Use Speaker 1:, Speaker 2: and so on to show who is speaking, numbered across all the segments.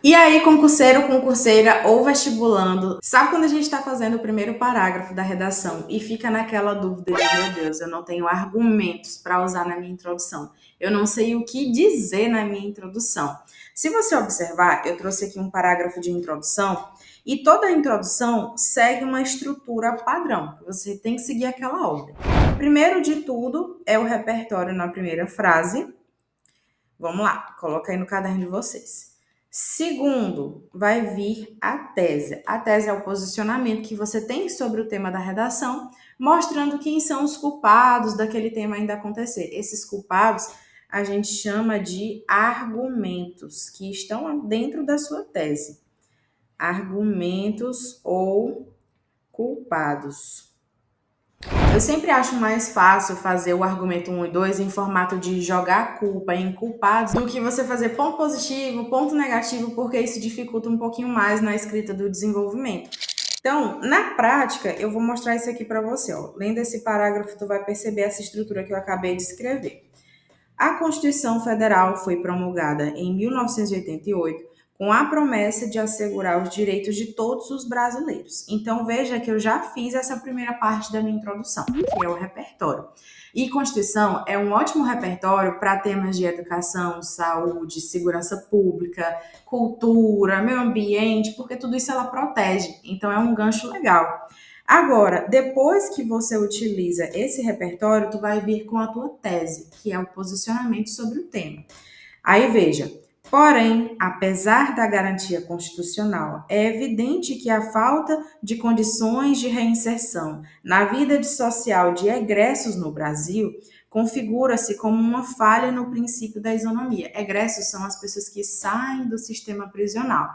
Speaker 1: E aí, concurseiro, concurseira ou vestibulando, sabe quando a gente está fazendo o primeiro parágrafo da redação e fica naquela dúvida de, meu Deus, eu não tenho argumentos para usar na minha introdução, eu não sei o que dizer na minha introdução. Se você observar, eu trouxe aqui um parágrafo de introdução e toda a introdução segue uma estrutura padrão, você tem que seguir aquela ordem. Primeiro de tudo é o repertório na primeira frase. Vamos lá, coloca aí no caderno de vocês. Segundo, vai vir a tese. A tese é o posicionamento que você tem sobre o tema da redação, mostrando quem são os culpados daquele tema ainda acontecer. Esses culpados a gente chama de argumentos que estão dentro da sua tese. Argumentos ou culpados. Eu sempre acho mais fácil fazer o argumento 1 e 2 em formato de jogar a culpa em culpados do que você fazer ponto positivo, ponto negativo, porque isso dificulta um pouquinho mais na escrita do desenvolvimento. Então, na prática, eu vou mostrar isso aqui para você. Ó. Lendo esse parágrafo, tu vai perceber essa estrutura que eu acabei de escrever. A Constituição Federal foi promulgada em 1988 com a promessa de assegurar os direitos de todos os brasileiros. Então veja que eu já fiz essa primeira parte da minha introdução, que é o repertório. E Constituição é um ótimo repertório para temas de educação, saúde, segurança pública, cultura, meio ambiente, porque tudo isso ela protege. Então é um gancho legal. Agora, depois que você utiliza esse repertório, tu vai vir com a tua tese, que é o posicionamento sobre o tema. Aí veja, porém, apesar da garantia constitucional, é evidente que a falta de condições de reinserção na vida social de egressos no Brasil configura-se como uma falha no princípio da isonomia. Egressos são as pessoas que saem do sistema prisional.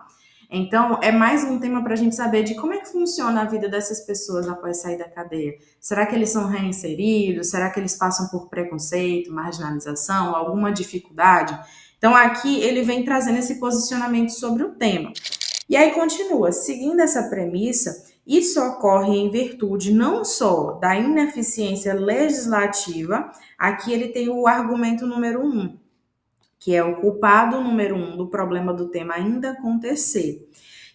Speaker 1: Então, é mais um tema para a gente saber de como é que funciona a vida dessas pessoas após sair da cadeia. Será que eles são reinseridos? Será que eles passam por preconceito, marginalização, alguma dificuldade? Então, aqui ele vem trazendo esse posicionamento sobre o tema. E aí continua, seguindo essa premissa, isso ocorre em virtude não só da ineficiência legislativa, aqui ele tem o argumento número 1, que é o culpado número 1 do problema do tema ainda acontecer.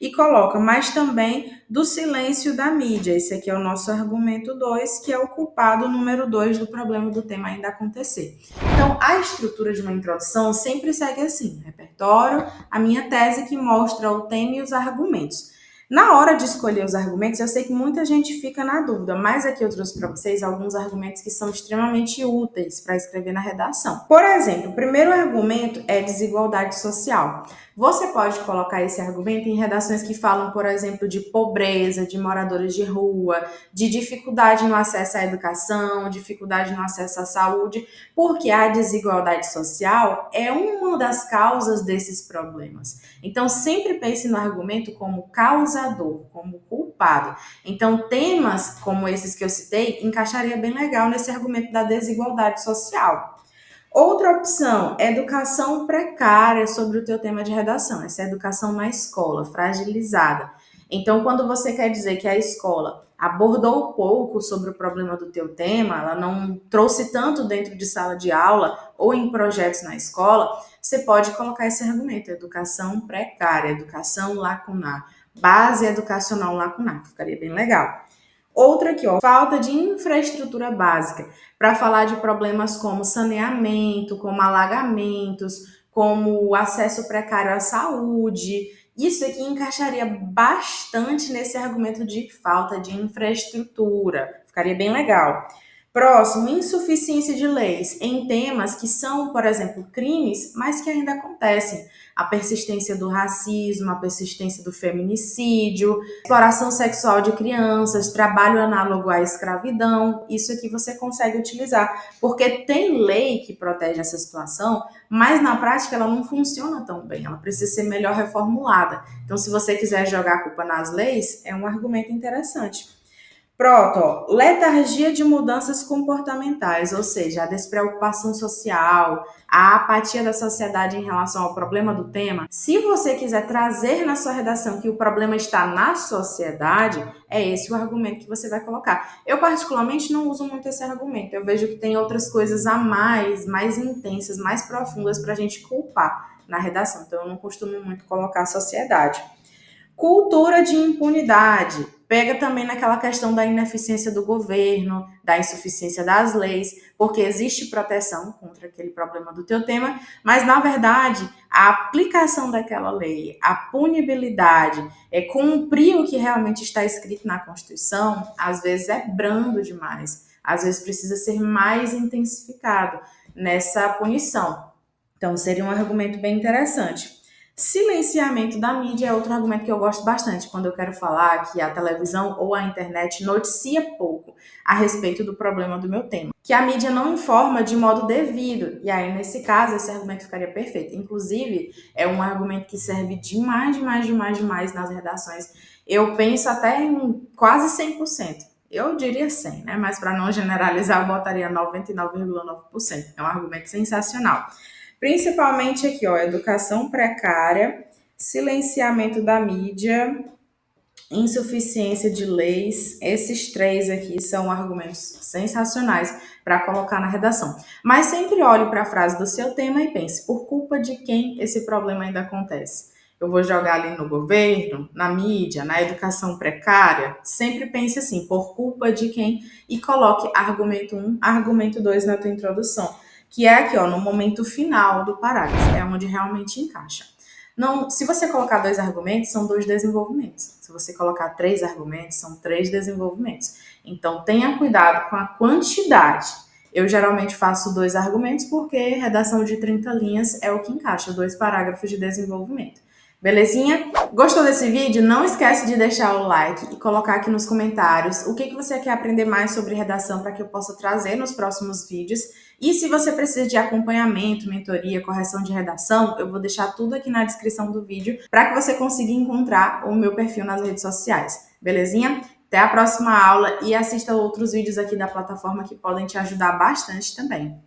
Speaker 1: E coloca, mas também do silêncio da mídia. Esse aqui é o nosso argumento 2, que é o culpado número 2 do problema do tema ainda acontecer. Então, a estrutura de uma introdução sempre segue assim: repertório, a minha tese que mostra o tema e os argumentos. Na hora de escolher os argumentos, eu sei que muita gente fica na dúvida, mas aqui eu trouxe para vocês alguns argumentos que são extremamente úteis para escrever na redação. Por exemplo, o primeiro argumento é desigualdade social. Você pode colocar esse argumento em redações que falam, por exemplo, de pobreza, de moradores de rua, de dificuldade no acesso à educação, dificuldade no acesso à saúde, porque a desigualdade social é uma das causas desses problemas. Então, sempre pense no argumento como causador, como culpado. Então, temas como esses que eu citei encaixaria bem legal nesse argumento da desigualdade social. Outra opção, educação precária sobre o teu tema de redação. Essa é a educação na escola, fragilizada. Então, quando você quer dizer que a escola abordou pouco sobre o problema do teu tema, ela não trouxe tanto dentro de sala de aula ou em projetos na escola, você pode colocar esse argumento, educação precária, educação lacunar, base educacional lacunar, que ficaria bem legal. Outra aqui, ó, falta de infraestrutura básica, para falar de problemas como saneamento, como alagamentos, como acesso precário à saúde. Isso aqui encaixaria bastante nesse argumento de falta de infraestrutura. Ficaria bem legal. Próximo, insuficiência de leis em temas que são, por exemplo, crimes, mas que ainda acontecem. A persistência do racismo, a persistência do feminicídio, exploração sexual de crianças, trabalho análogo à escravidão. Isso aqui você consegue utilizar, porque tem lei que protege essa situação, mas na prática ela não funciona tão bem, ela precisa ser melhor reformulada. Então, se você quiser jogar a culpa nas leis, é um argumento interessante. Pronto, ó, letargia de mudanças comportamentais, ou seja, a despreocupação social, a apatia da sociedade em relação ao problema do tema. Se você quiser trazer na sua redação que o problema está na sociedade, é esse o argumento que você vai colocar. Eu, particularmente, não uso muito esse argumento. Eu vejo que tem outras coisas a mais intensas, mais profundas para a gente culpar na redação, então eu não costumo muito colocar sociedade. Cultura de impunidade. Pega também naquela questão da ineficiência do governo, da insuficiência das leis, porque existe proteção contra aquele problema do teu tema, mas na verdade a aplicação daquela lei, a punibilidade, cumprir o que realmente está escrito na Constituição, às vezes é brando demais, às vezes precisa ser mais intensificado nessa punição. Então seria um argumento bem interessante. Silenciamento da mídia é outro argumento que eu gosto bastante quando eu quero falar que a televisão ou a internet noticia pouco a respeito do problema do meu tema, que a mídia não informa de modo devido. E aí, nesse caso, esse argumento ficaria perfeito. Inclusive, é um argumento que serve demais nas redações. Eu penso até em quase 100%. Eu diria 100, né? Mas para não generalizar, eu botaria 99,9%. É um argumento sensacional. Principalmente aqui, ó, educação precária, silenciamento da mídia, insuficiência de leis. Esses três aqui são argumentos sensacionais para colocar na redação. Mas sempre olhe para a frase do seu tema e pense, por culpa de quem esse problema ainda acontece? Eu vou jogar ali no governo, na mídia, na educação precária? Sempre pense assim, por culpa de quem? E coloque argumento 1, argumento 2 na tua introdução, que é aqui, ó, no momento final do parágrafo, é onde realmente encaixa. Não, se você colocar 2 argumentos, são 2 desenvolvimentos. Se você colocar 3 argumentos, são 3 desenvolvimentos. Então, tenha cuidado com a quantidade. Eu geralmente faço 2 argumentos porque redação de 30 linhas é o que encaixa, 2 parágrafos de desenvolvimento. Belezinha? Gostou desse vídeo? Não esquece de deixar o like e colocar aqui nos comentários o que você quer aprender mais sobre redação para que eu possa trazer nos próximos vídeos. E se você precisa de acompanhamento, mentoria, correção de redação, eu vou deixar tudo aqui na descrição do vídeo para que você consiga encontrar o meu perfil nas redes sociais. Belezinha? Até a próxima aula e assista outros vídeos aqui da plataforma que podem te ajudar bastante também.